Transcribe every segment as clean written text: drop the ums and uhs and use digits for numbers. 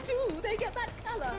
too. They get that color.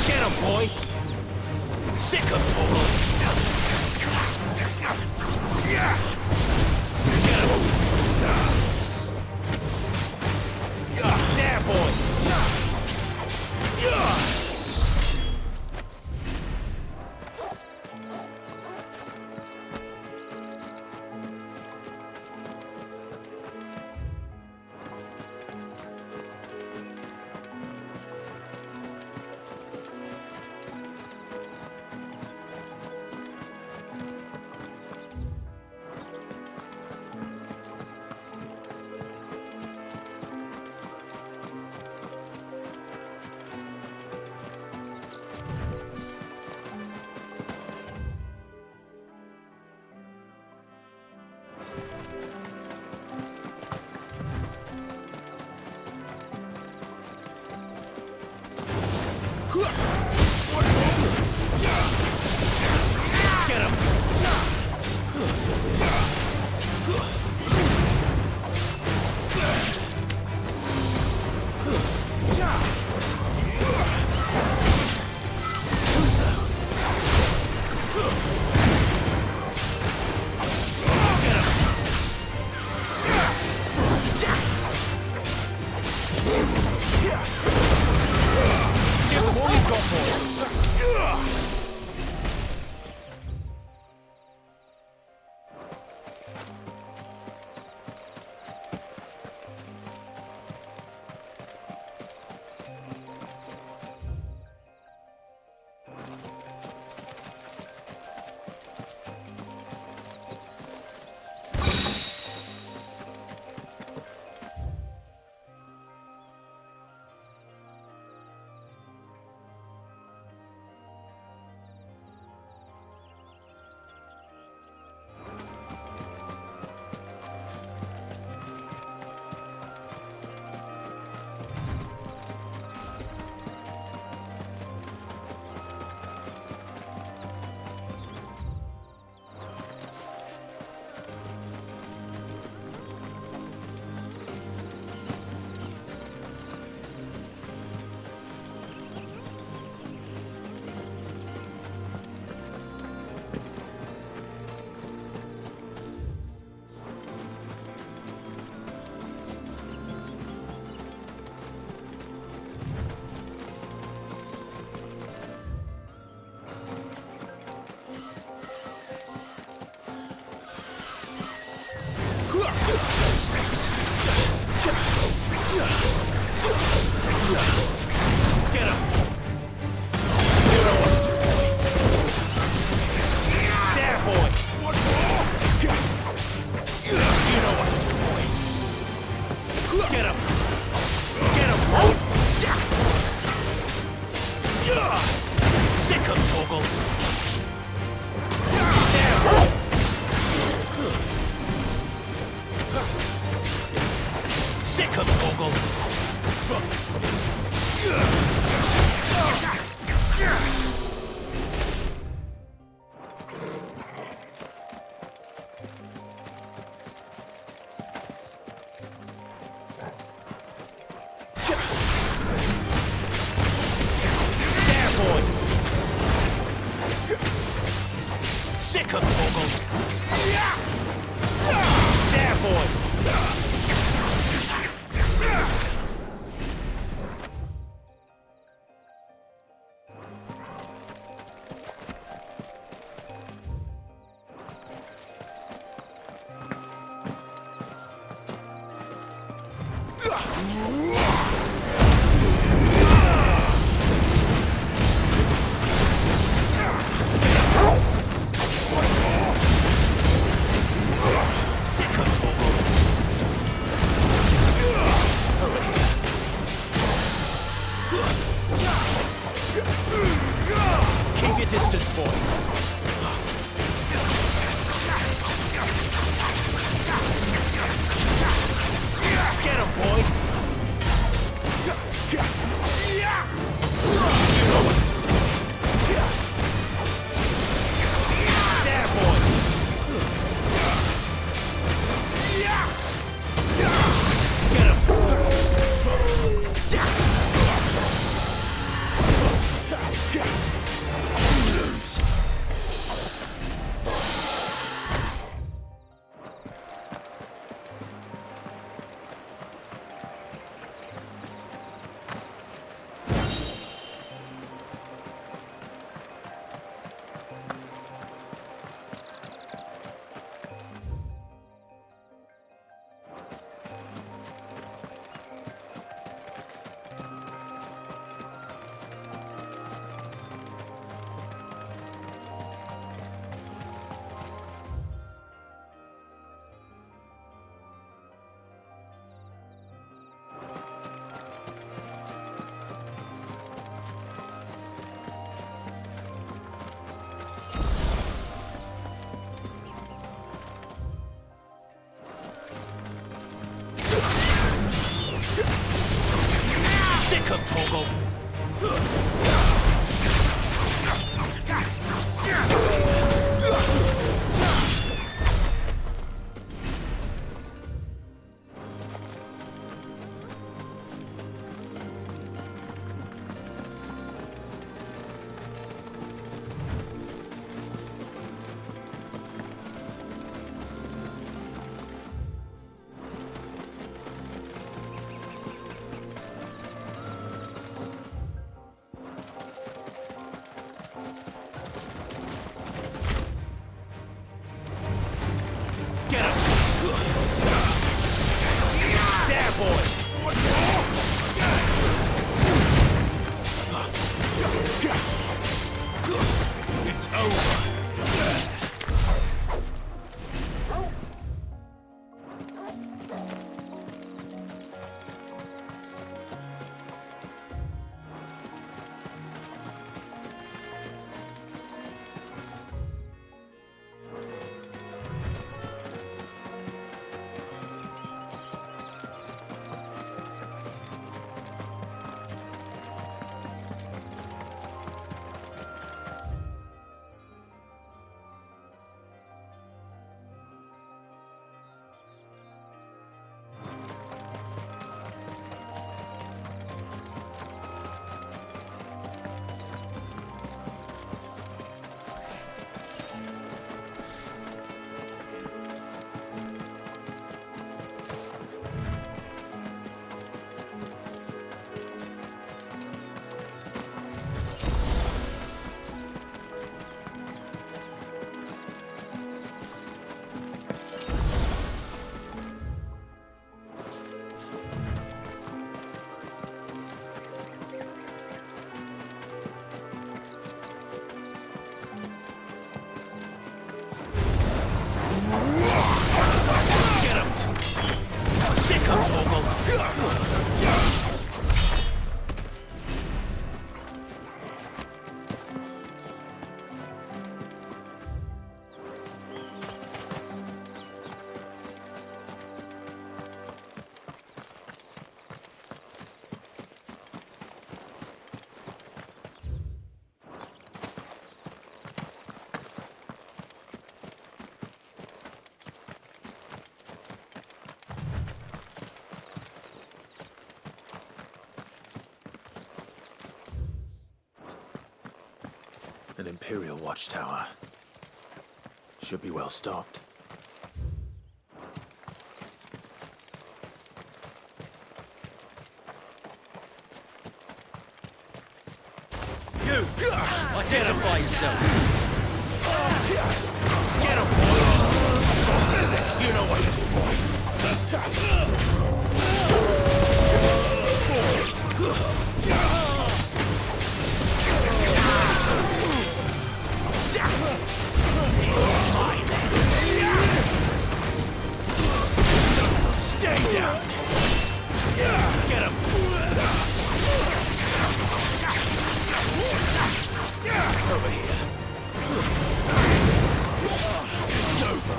Get him, boy! Sick of total! Get him! There, boy! Get him! Give them all you've got, boy! Get him! You know what to do, boy. There, boy! You know what to do, boy. Get him! Get him, boy! Sick him, Toggle! There, boy! Sick him, Toggle! There, boy! Sick him, Toggle! There, boy! Keep your distance, boy. Get him, boy. You know what to do. There, boy. Get him. Sick of Toggle! An Imperial watchtower. Should be well stocked. You! Identify yourself! Get him, boy! You know what to do, boy! Stay down! Get him! Over here. It's over.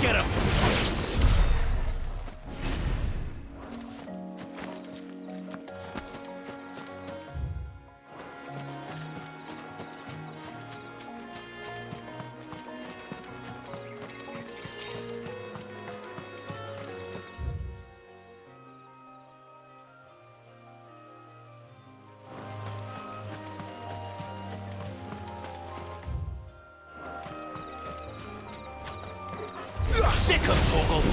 Get him! Sick of Torgal!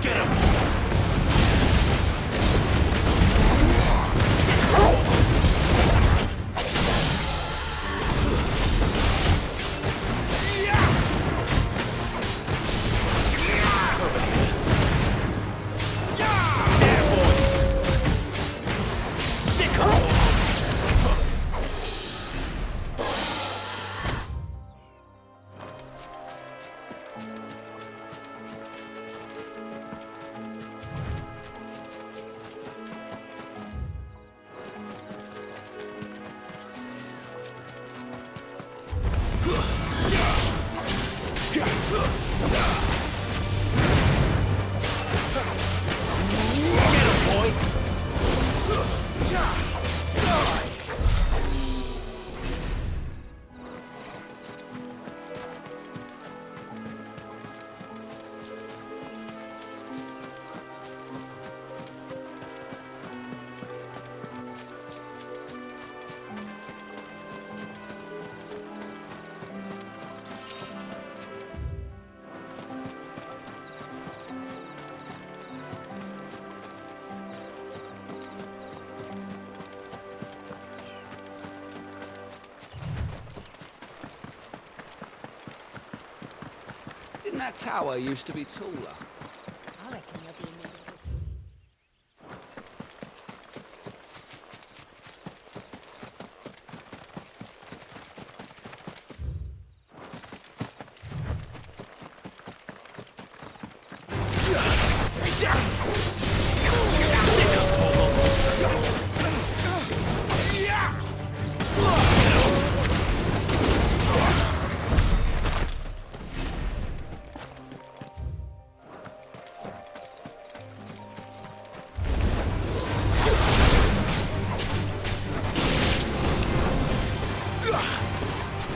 Get him! Didn't that tower used to be taller? I reckon you'll be in need of Sick of Torgal.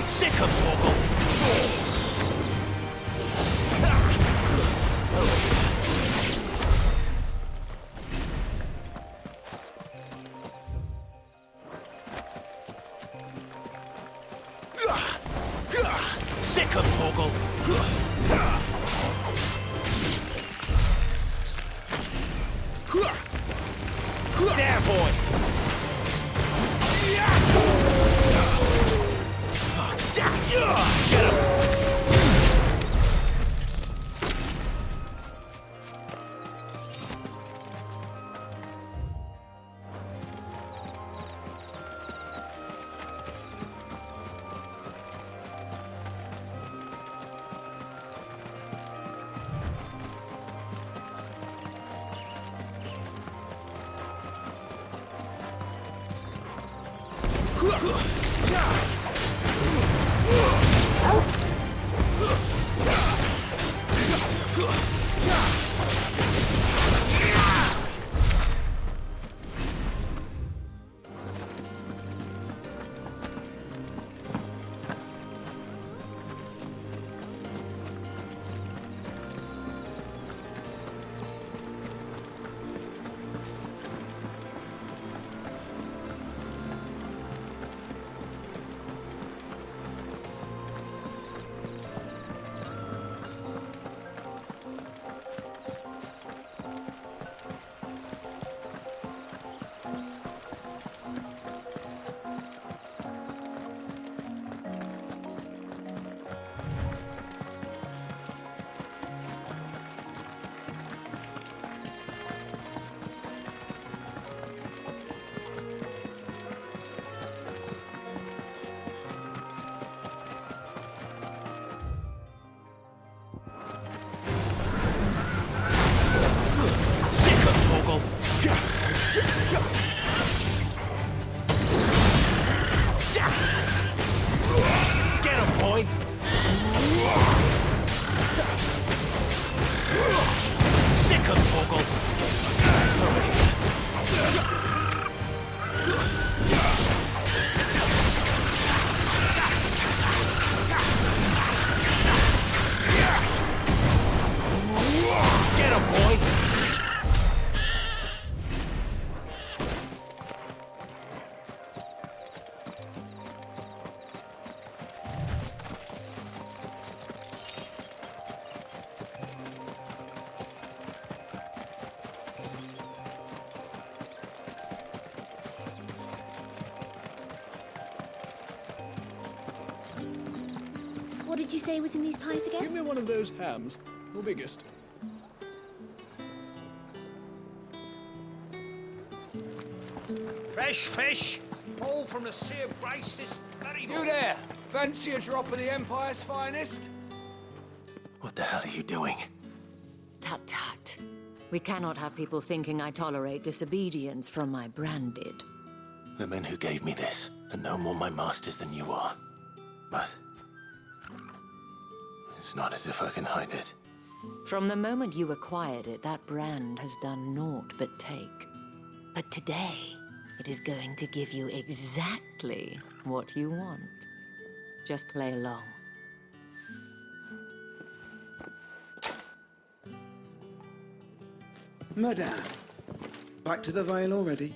Sick of Torgal. Sick of Torgal. There, boy. Get him. Sick of Torgal. Get him, boy. Sick of Torgal. Over here. Get him, boy. What did you say was in these pies Give again? me one of those hams, the biggest. Fresh fish, all from the Sea of Grace this very You morning. there! Fancy a drop of the Empire's finest? What the hell are you doing? Tut tut. We cannot have people thinking I tolerate disobedience from my branded. The men who gave me this are no more my masters than you are. But it's not as if I can hide it. From the moment you acquired it, that brand has done naught but take. But today, it is going to give you exactly what you want. Just play along. Madame, back to the Vale already?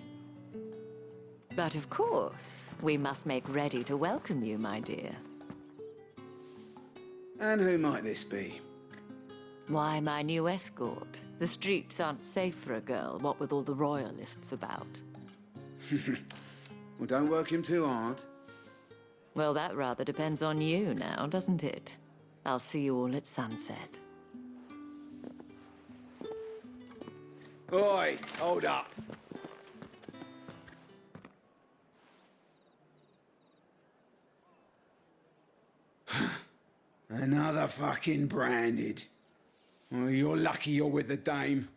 But of course, we must make ready to welcome you, my dear. And who might this be? Why, my new escort. The streets aren't safe for a girl, what with all the royalists about. Well, don't work him too hard. Well, that rather depends on you now, doesn't it? I'll see you all at sunset. Oi, hold up. Another fucking branded. Well, you're lucky you're with the dame.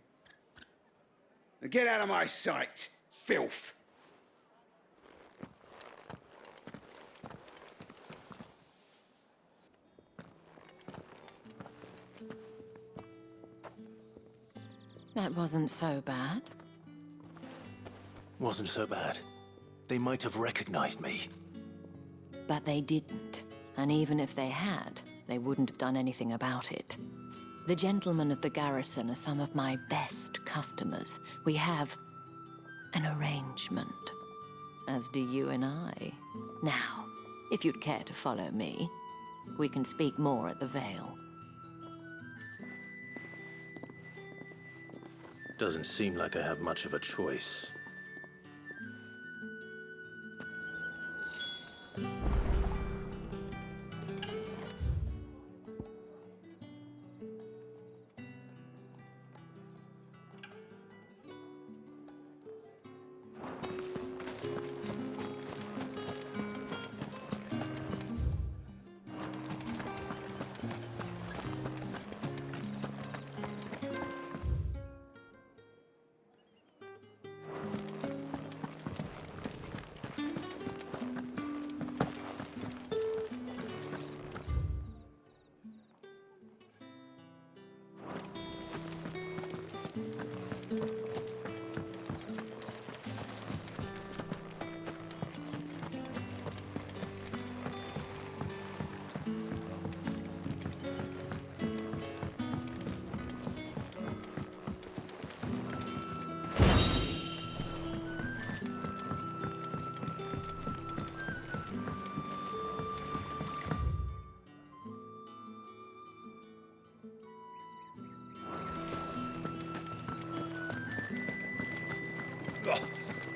Now get out of my sight, filth! That wasn't so bad. Wasn't so bad. They might have recognized me. But they didn't. And even if they had, they wouldn't have done anything about it. The gentlemen of the garrison are some of my best customers. We have an arrangement, as do you and I. Now, if you'd care to follow me, we can speak more at the Vale. Doesn't seem like I have much of a choice.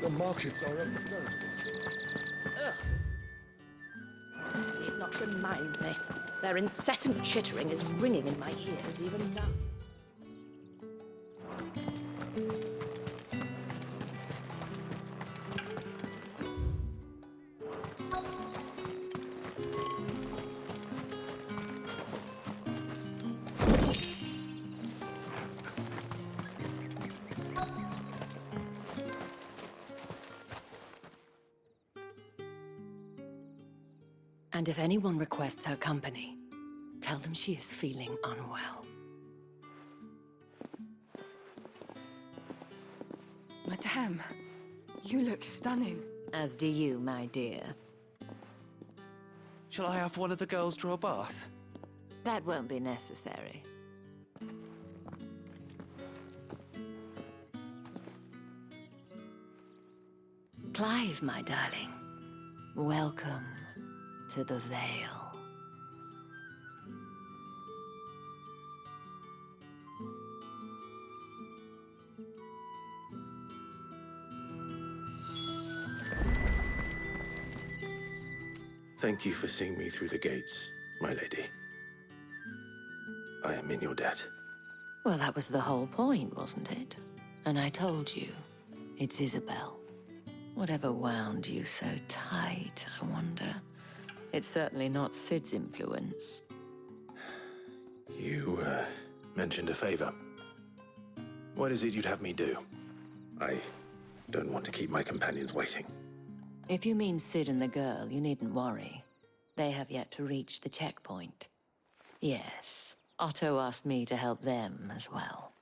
The markets are overflowed. Need not remind me. Their incessant chittering is ringing in my ears even now. And if anyone requests her company, tell them she is feeling unwell. Madame, you look stunning. As do you, my dear. Shall I have one of the girls draw a bath? That won't be necessary. Clive, my darling. Welcome to the Vale. Thank you for seeing me through the gates, my lady. I am in your debt. Well, that was the whole point, wasn't it? And I told you, it's Isabel. Whatever wound you so tight, I wonder. It's certainly not Sid's influence. You, mentioned a favor. What is it you'd have me do? I don't want to keep my companions waiting. If you mean Sid and the girl, you needn't worry. They have yet to reach the checkpoint. Yes, Otto asked me to help them as well.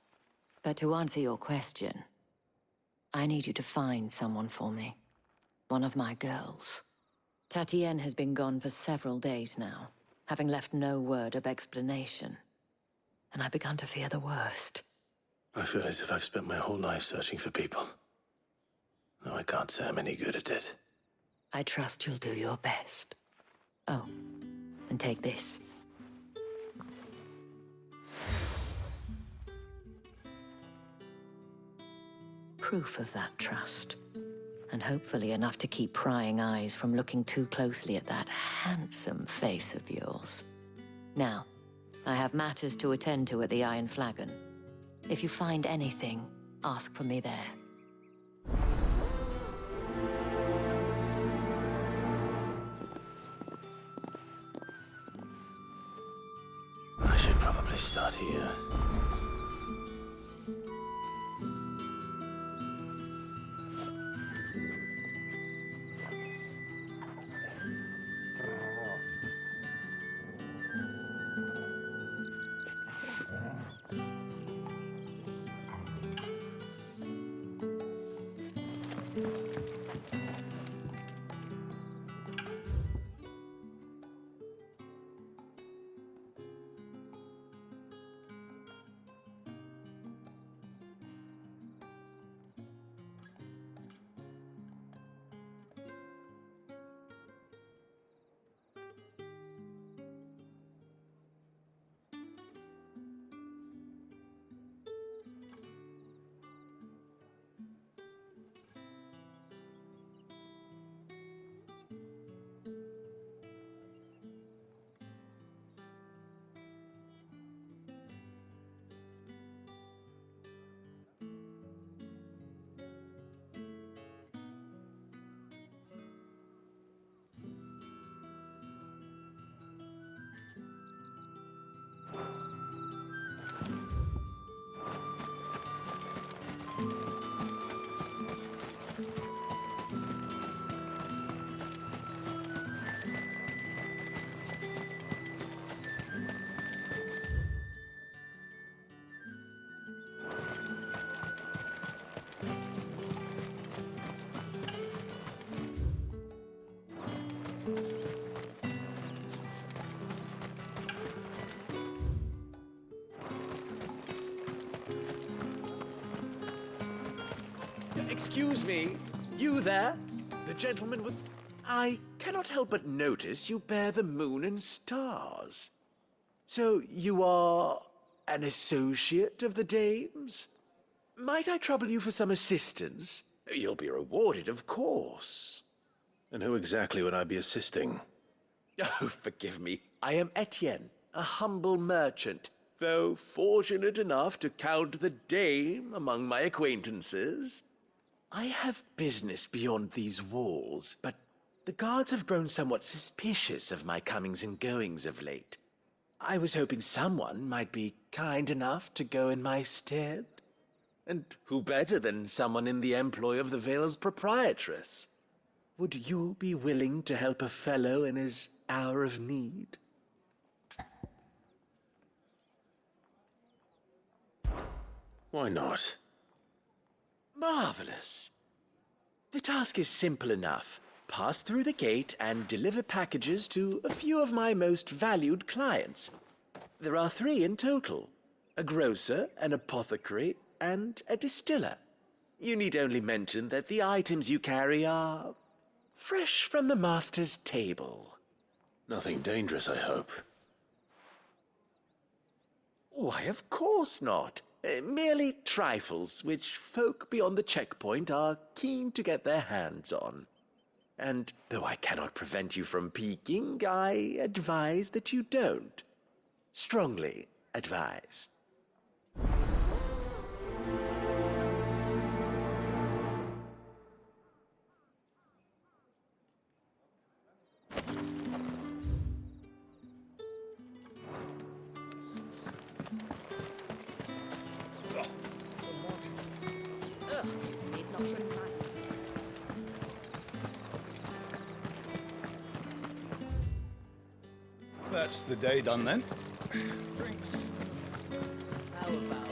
But to answer your question, I need you to find someone for me. One of my girls. Tatienne has been gone for several days now, having left no word of explanation. And I've begun to fear the worst. I feel as if I've spent my whole life searching for people. Though I can't say I'm any good at it. I trust you'll do your best. Oh, and take this. Proof of that trust. And hopefully enough to keep prying eyes from looking too closely at that handsome face of yours. Now, I have matters to attend to at the Iron Flagon. If you find anything, ask for me there. I should probably start here. Excuse me, you there? The gentleman with... I cannot help but notice you bear the moon and stars. So you are an associate of the dames? Might I trouble you for some assistance? You'll be rewarded, of course. And who exactly would I be assisting? Oh, forgive me. I am Etienne, a humble merchant, though fortunate enough to count the dame among my acquaintances. I have business beyond these walls, but the guards have grown somewhat suspicious of my comings and goings of late. I was hoping someone might be kind enough to go in my stead. And who better than someone in the employ of the Vale's proprietress? Would you be willing to help a fellow in his hour of need? Why not? Marvelous. The task is simple enough. Pass through the gate and deliver packages to a few of my most valued clients. There are 3 in total: a grocer, an apothecary, and a distiller. You need only mention that the items you carry are fresh from the master's table. Nothing dangerous, I hope. Why, of course not. Merely trifles which folk beyond the checkpoint are keen to get their hands on. And though I cannot prevent you from peeking, I advise that you don't. Strongly advise. Need not remind me. That's the day done then. Drinks. How about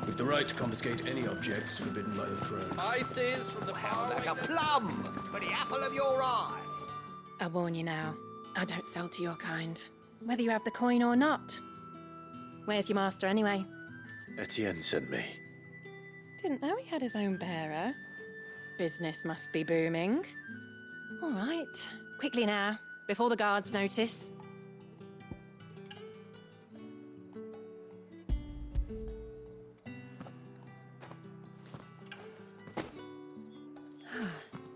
With the right to confiscate any objects forbidden by the throne. Spices from the far Like a window. plum for the apple of your eye. I warn you now, I don't sell to your kind, whether you have the coin or not. Where's your master anyway? Etienne sent me. Didn't know he had his own bearer. Business must be booming. All right, quickly now, before the guards notice.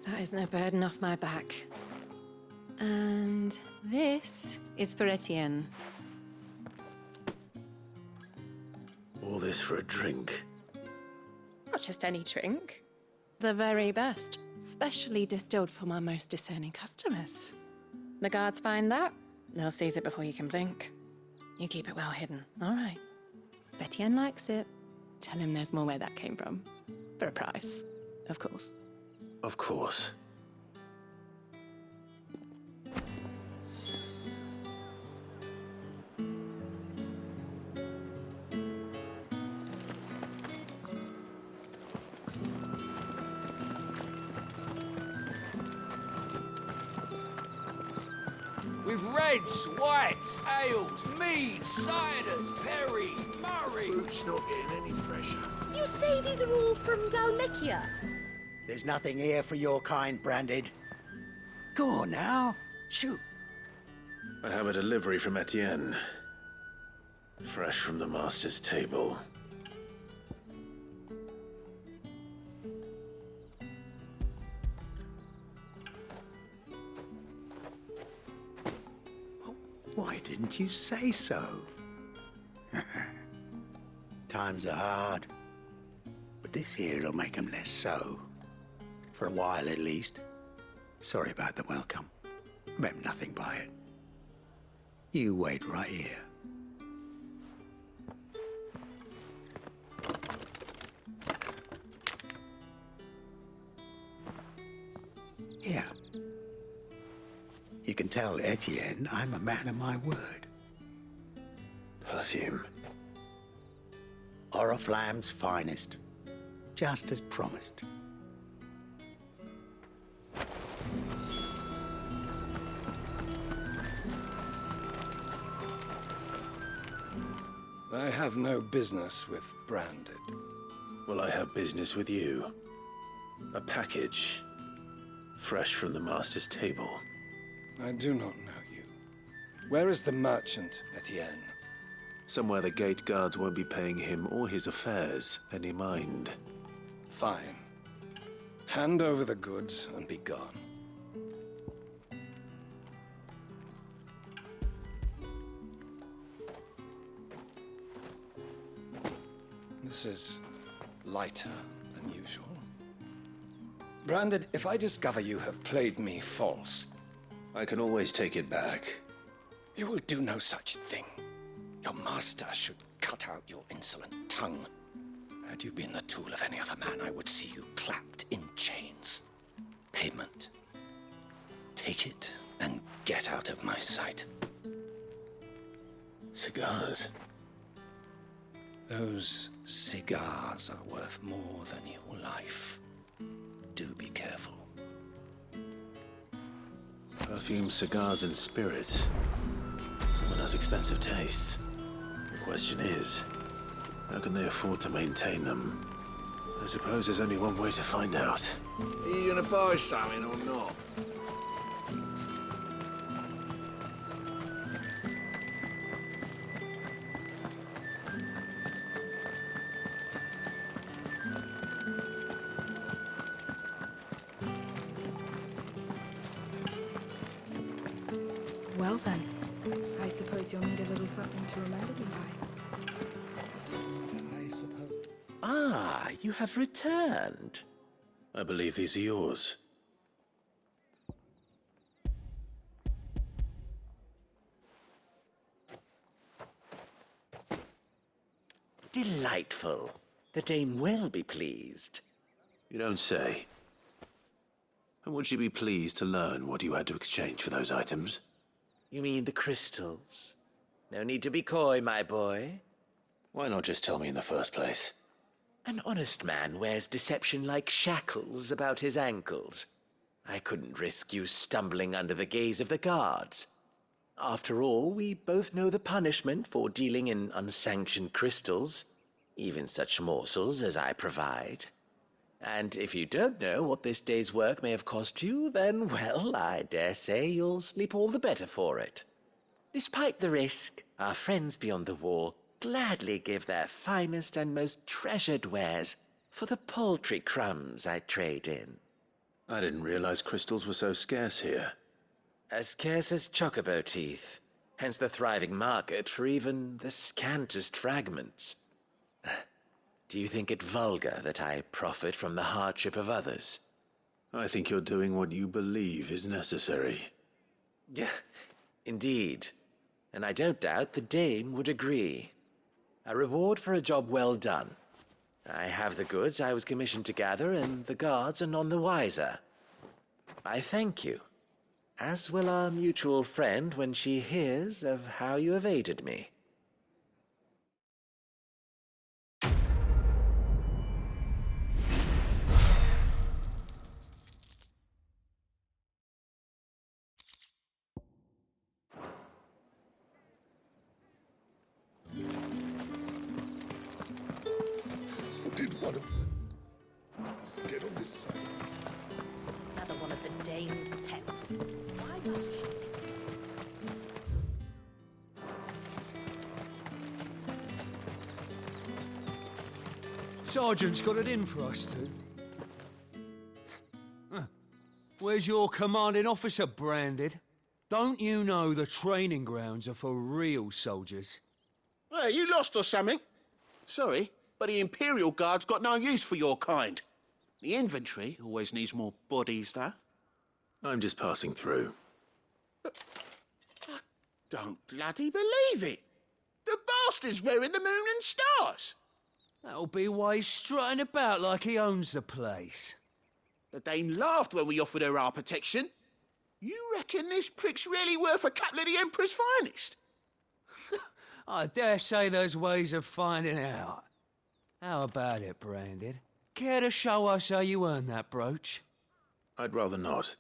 That is no burden off my back. And this is for Etienne. All this for a drink. Not just any drink. The very best, specially distilled for my most discerning customers. The guards find that, they'll seize it before you can blink. You keep it well hidden, all right? If Etienne likes it, tell him there's more where that came from. For a price, of course. Of course. With reds, whites, ales, meads, ciders, perries, murray. Fruit's not getting any fresher. You say these are all from Dalmekia? There's nothing here for your kind, Branded. Go on now. Shoot. I have a delivery from Etienne. Fresh from the master's table. Why didn't you say so? Times are hard. But this here'll make 'em less so. For a while, at least. Sorry about the welcome. Meant nothing by it. You wait right here. Here. You can tell Etienne I'm a man of my word. Perfume. Oriflamme's finest. Just as promised. I have no business with Branded. Well, I have business with you. A package. Fresh from the Master's table. I do not know you. Where is the merchant, Etienne? Somewhere the gate guards won't be paying him or his affairs any mind. Fine. Hand over the goods and be gone. This is lighter than usual. Branded, if I discover you have played me false... I can always take it back. You will do no such thing. Your master should cut out your insolent tongue. Had you been the tool of any other man, I would see you clapped in chains. Payment. Take it and get out of my sight. Cigars. Those cigars are worth more than your life. Do be careful. Perfume, cigars, and spirits. Someone has expensive tastes. The question is, how can they afford to maintain them? I suppose there's only one way to find out. Are you gonna buy something or not? Well then, I suppose you'll need a little something to remember me by. I suppose... Ah, you have returned. I believe these are yours. Delightful. The dame will be pleased. You don't say. And would she be pleased to learn what you had to exchange for those items? You mean the crystals? No need to be coy, my boy. Why not just tell me in the first place? An honest man wears deception like shackles about his ankles. I couldn't risk you stumbling under the gaze of the guards. After all, we both know the punishment for dealing in unsanctioned crystals, even such morsels as I provide. And if you don't know what this day's work may have cost you, then, well, I dare say you'll sleep all the better for it. Despite the risk, our friends beyond the wall gladly give their finest and most treasured wares for the paltry crumbs I trade in. I didn't realize crystals were so scarce here. As scarce as chocobo teeth, hence the thriving market for even the scantest fragments. Do you think it vulgar that I profit from the hardship of others? I think you're doing what you believe is necessary. Yeah, indeed. And I don't doubt the dame would agree. A reward for a job well done. I have the goods I was commissioned to gather, and the guards are none the wiser. I thank you, as will our mutual friend when she hears of how you have aided me. Did one of them get on this side? Another one of the dame's pets. Why must she? Sergeant's got it in for us two. Where's your commanding officer, Branded? Don't you know the training grounds are for real soldiers? Hey, you lost or something? Sorry, but the Imperial Guard's got no use for your kind. The infantry always needs more bodies, though. I'm just passing through. I don't bloody believe it. The bastard's wearing the moon and stars. That'll be why he's strutting about like he owns the place. The Dame laughed when we offered her our protection. You reckon this prick's really worth a couple of the Emperor's finest? I dare say there's ways of finding out. How about it, Branded? Care to show us how you earned that brooch? I'd rather not.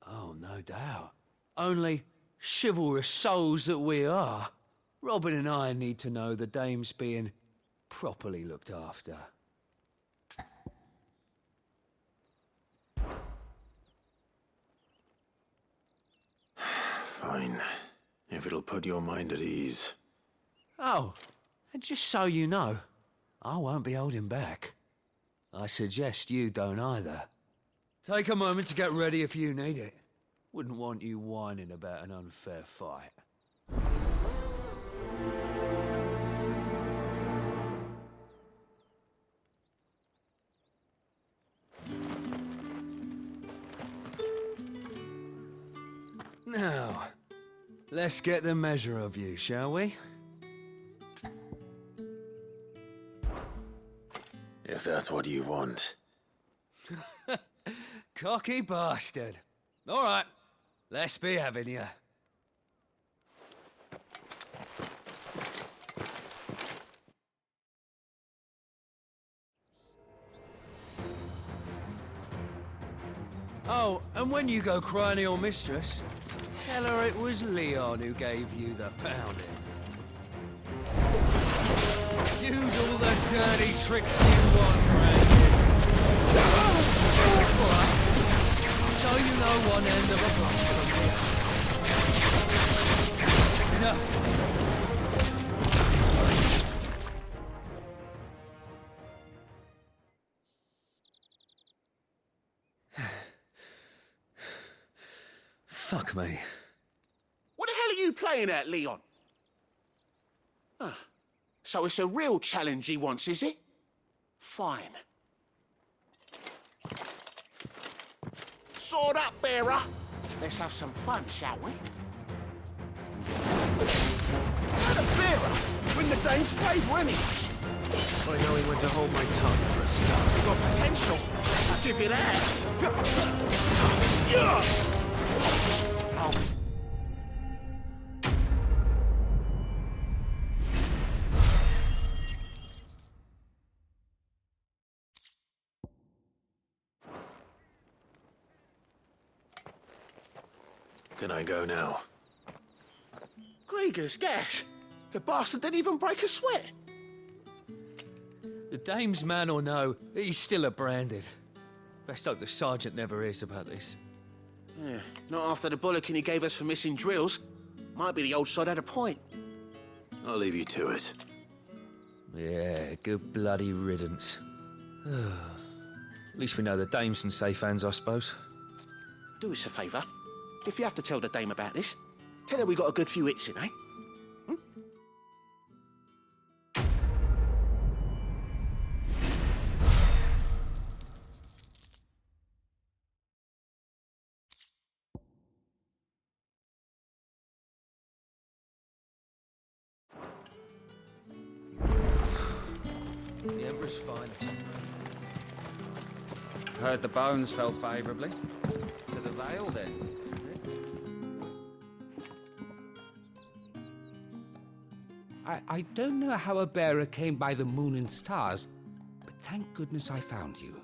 Oh, no doubt. Only chivalrous souls that we are. Robin and I need to know the dame's being properly looked after. Fine. If it'll put your mind at ease. Oh, and just so you know, I won't be holding back. I suggest you don't either. Take a moment to get ready if you need it. Wouldn't want you whining about an unfair fight. Now, let's get the measure of you, shall we? If that's what you want. Cocky bastard. All right, let's be having you. Oh, and when you go crying to your mistress, tell her it was Leon who gave you the pounding. Use all the dirty tricks you want, Brandon. So you know one end of a block from here. Enough. Fuck me. What the hell are you playing at, Leon? Ah, so it's a real challenge he wants, is it? Fine. Sword up, bearer. Let's have some fun, shall we? And a bearer! Win the dame's favour, innit? I know he went to hold my tongue for a start. You got potential. I'll give you that. Oh. Can I go now? Gregor's gas. The bastard didn't even break a sweat. The dame's man or no, he's still a branded. Best hope the sergeant never hears about this. Yeah, not after the bollocking he gave us for missing drills. Might be the old sod had a point. I'll leave you to it. Yeah, good bloody riddance. At least we know the dame's in safe hands, I suppose. Do us a favour. If you have to tell the dame about this, tell her we got a good few hits in, eh? The Emperor's finest. Heard the bones fell favourably. To the Vale, then. I don't know how a bearer came by the moon and stars, but thank goodness I found you.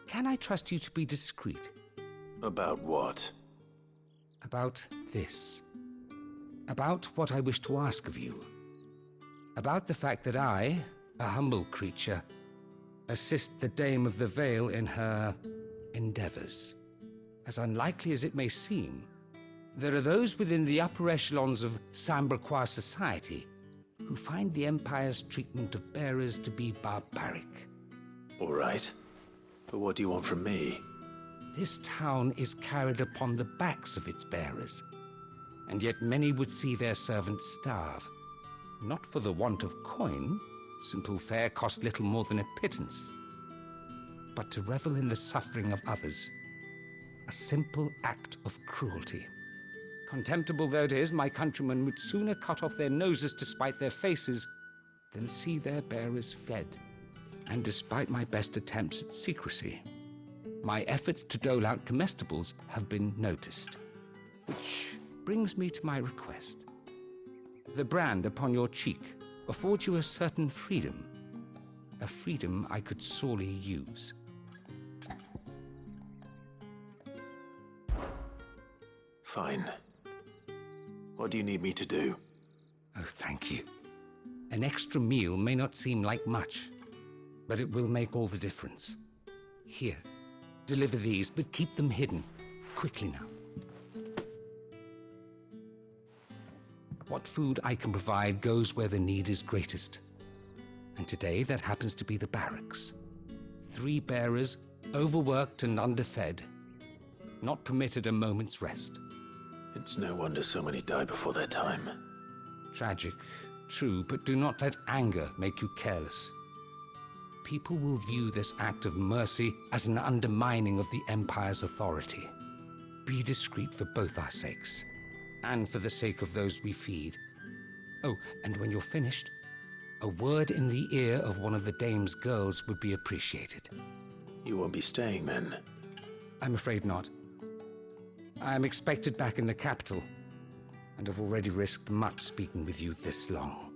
Can I trust you to be discreet? About what? About this. About what I wish to ask of you. About the fact that I, a humble creature, assist the Dame of the Vale in her endeavors. As unlikely as it may seem, there are those within the upper echelons of Samberquois society who find the Empire's treatment of bearers to be barbaric. All right. But what do you want from me? This town is carried upon the backs of its bearers, and yet many would see their servants starve. Not for the want of coin, simple fare cost little more than a pittance, but to revel in the suffering of others, a simple act of cruelty. Contemptible though it is, my countrymen would sooner cut off their noses to spite their faces than see their bearers fed. And despite my best attempts at secrecy, my efforts to dole out comestibles have been noticed. Which brings me to my request. The brand upon your cheek affords you a certain freedom, a freedom I could sorely use. Fine. What do you need me to do? Oh, thank you. An extra meal may not seem like much, but it will make all the difference. Here, deliver these, but keep them hidden. Quickly now. What food I can provide goes where the need is greatest. And today, that happens to be the barracks. 3 bearers, overworked and underfed, not permitted a moment's rest. It's no wonder so many die before their time. Tragic, true, but do not let anger make you careless. People will view this act of mercy as an undermining of the Empire's authority. Be discreet for both our sakes, and for the sake of those we feed. Oh, and when you're finished, a word in the ear of one of the dame's girls would be appreciated. You won't be staying then? I'm afraid not. I'm expected back in the capital, and have already risked much speaking with you this long.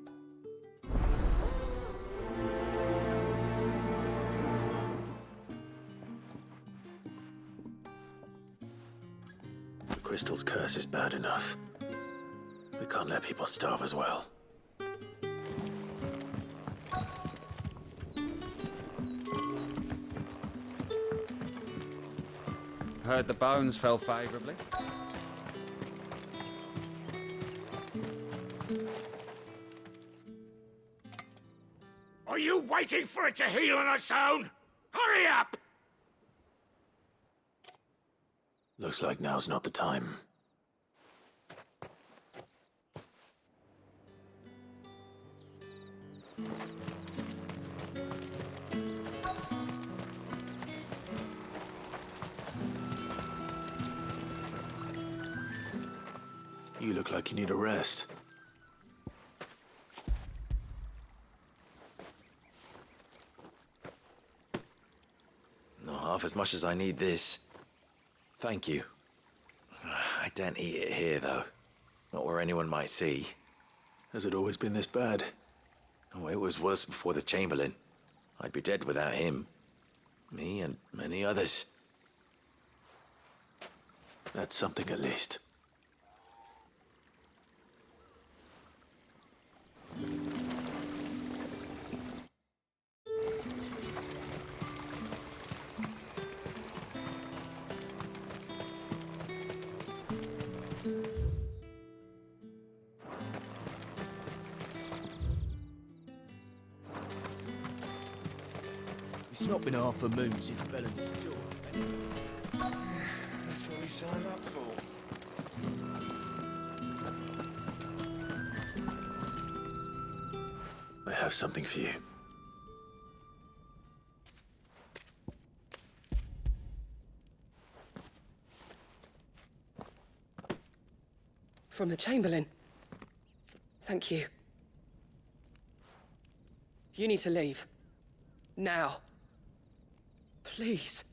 The crystal's curse is bad enough. We can't let people starve as well. Heard the bones fell favorably. Are you waiting for it to heal on its own? Hurry up! Looks like now's not the time. You look like you need a rest. Not half as much as I need this. Thank you. I daren't eat it here, though. Not where anyone might see. Has it always been this bad? Oh, it was worse before the Chamberlain. I'd be dead without him. Me and many others. That's something at least. It's not been half a moon since Belen's tour. That's what we signed up for. I have something for you. From the Chamberlain. Thank you. You need to leave. Now. Please.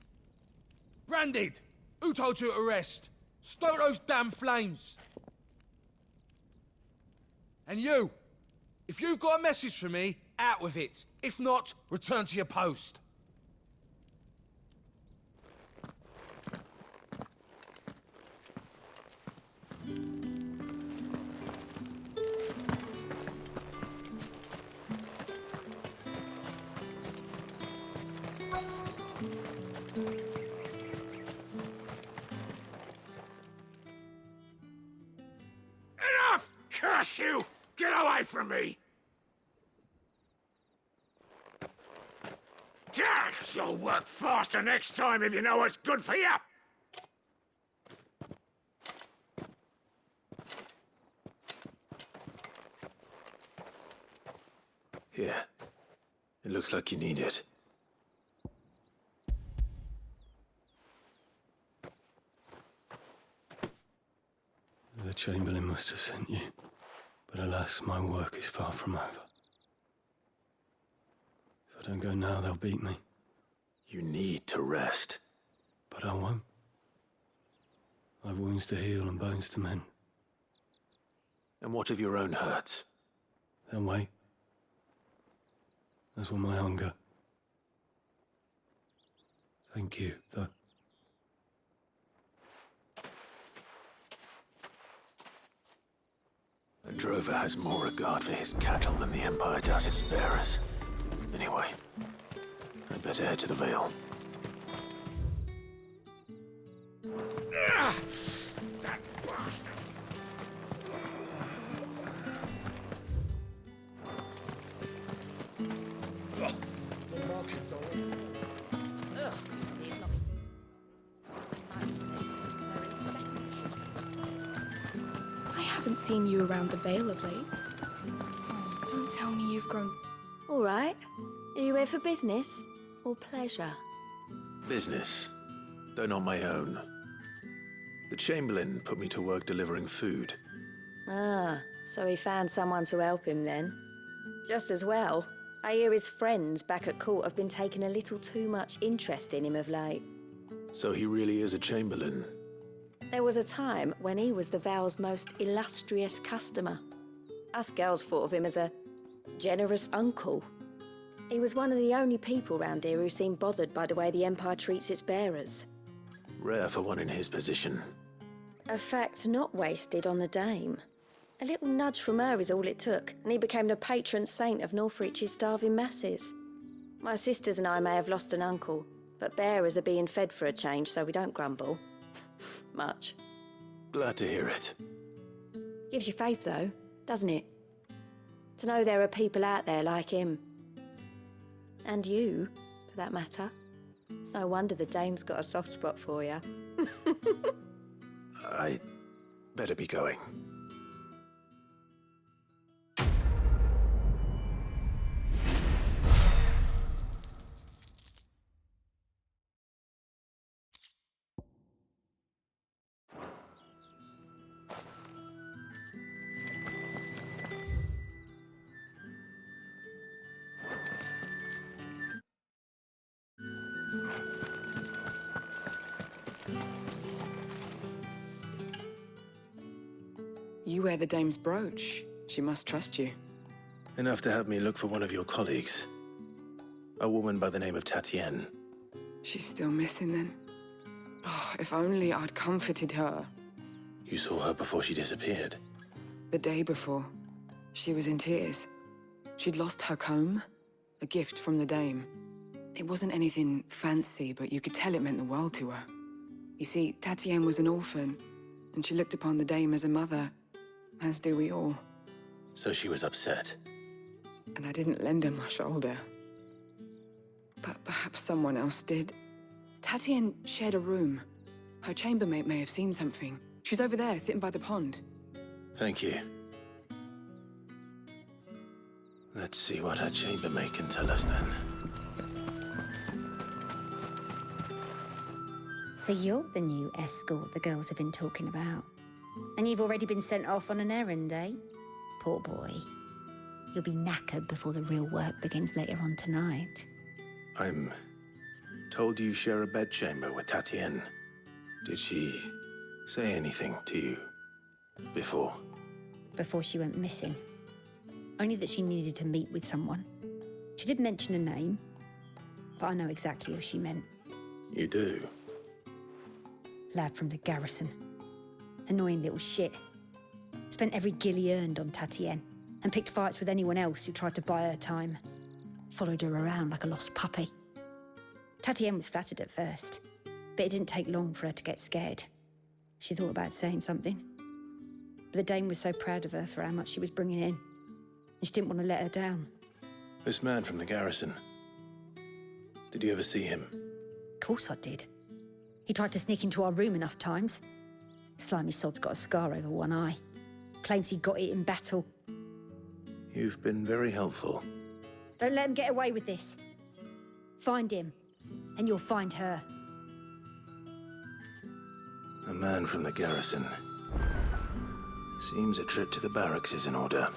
Branded! Who told you to rest? Stoke those damn flames! And you! If you've got a message for me, out with it. If not, return to your post. Enough! Curse you! Get away from me! You'll work faster next time if you know what's good for you! Here. It looks like you need it. The Chamberlain must have sent you, but alas, my work is far from over. If I don't go now, they'll beat me. You need to rest. But I won't. I've wounds to heal and bones to mend. And what of your own hurts? They'll wait. As will my hunger. Thank you, though. drover has more regard for his cattle than the Empire does its bearers. Anyway, I'd better head to the Vale. That bastard! The market's all right. Ugh, need not remind me. They're incessant chittering. I haven't seen you around the Vale of late. Oh, don't tell me you've grown... All right. Are you here for business or pleasure? Business, though not my own. The Chamberlain put me to work delivering food. Ah, so he found someone to help him then. Just as well. I hear his friends back at court have been taking a little too much interest in him of late. So he really is a Chamberlain. There was a time when he was the Vale's most illustrious customer. Us girls thought of him as a generous uncle. He was one of the only people round here who seemed bothered by the way the Empire treats its bearers. Rare for one in his position. A fact not wasted on the dame. A little nudge from her is all it took, and he became the patron saint of Northreach's starving masses. My sisters and I may have lost an uncle, but bearers are being fed for a change, so we don't grumble. Much. Glad to hear it. Gives you faith, though, doesn't it? To know there are people out there like him. And you, for that matter. It's no wonder the dame's got a soft spot for you. I better be going. You wear the dame's brooch. She must trust you. Enough to have me look for one of your colleagues. A woman by the name of Tatienne. She's still missing then. Oh, if only I'd comforted her. You saw her before she disappeared. The day before, she was in tears. She'd lost her comb, a gift from the dame. It wasn't anything fancy, but you could tell it meant the world to her. You see, Tatienne was an orphan, and she looked upon the dame as a mother, as do we all. So she was upset. And I didn't lend her my shoulder. But perhaps someone else did. Tatienne shared a room. Her chambermaid may have seen something. She's over there, sitting by the pond. Thank you. Let's see what her chambermaid can tell us then. So you're the new escort the girls have been talking about. And you've already been sent off on an errand, eh? Poor boy. You'll be knackered before the real work begins later on tonight. I'm told you share a bedchamber with Tatienne. Did she say anything to you before? Before she went missing. Only that she needed to meet with someone. She did mention a name, but I know exactly who she meant. You do? Lad from the garrison. Annoying little shit. Spent every guil he earned on Tatienne, and picked fights with anyone else who tried to buy her time. Followed her around like a lost puppy. Tatienne was flattered at first, but it didn't take long for her to get scared. She thought about saying something. But the dame was so proud of her for how much she was bringing in, and she didn't want to let her down. This man from the garrison. Did you ever see him? Of course I did. He tried to sneak into our room enough times. Slimy sod's got a scar over one eye. Claims he got it in battle. You've been very helpful. Don't let him get away with this. Find him, and you'll find her. A man from the garrison. Seems a trip to the barracks is in order.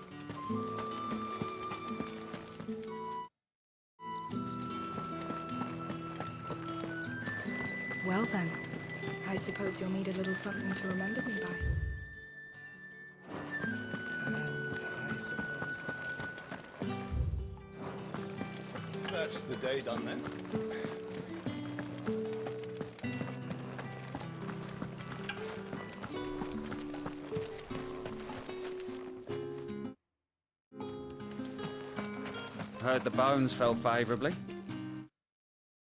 Well then, I suppose you'll need a little something to remember me by. And I suppose that's the day done then. Heard the bones fell favourably.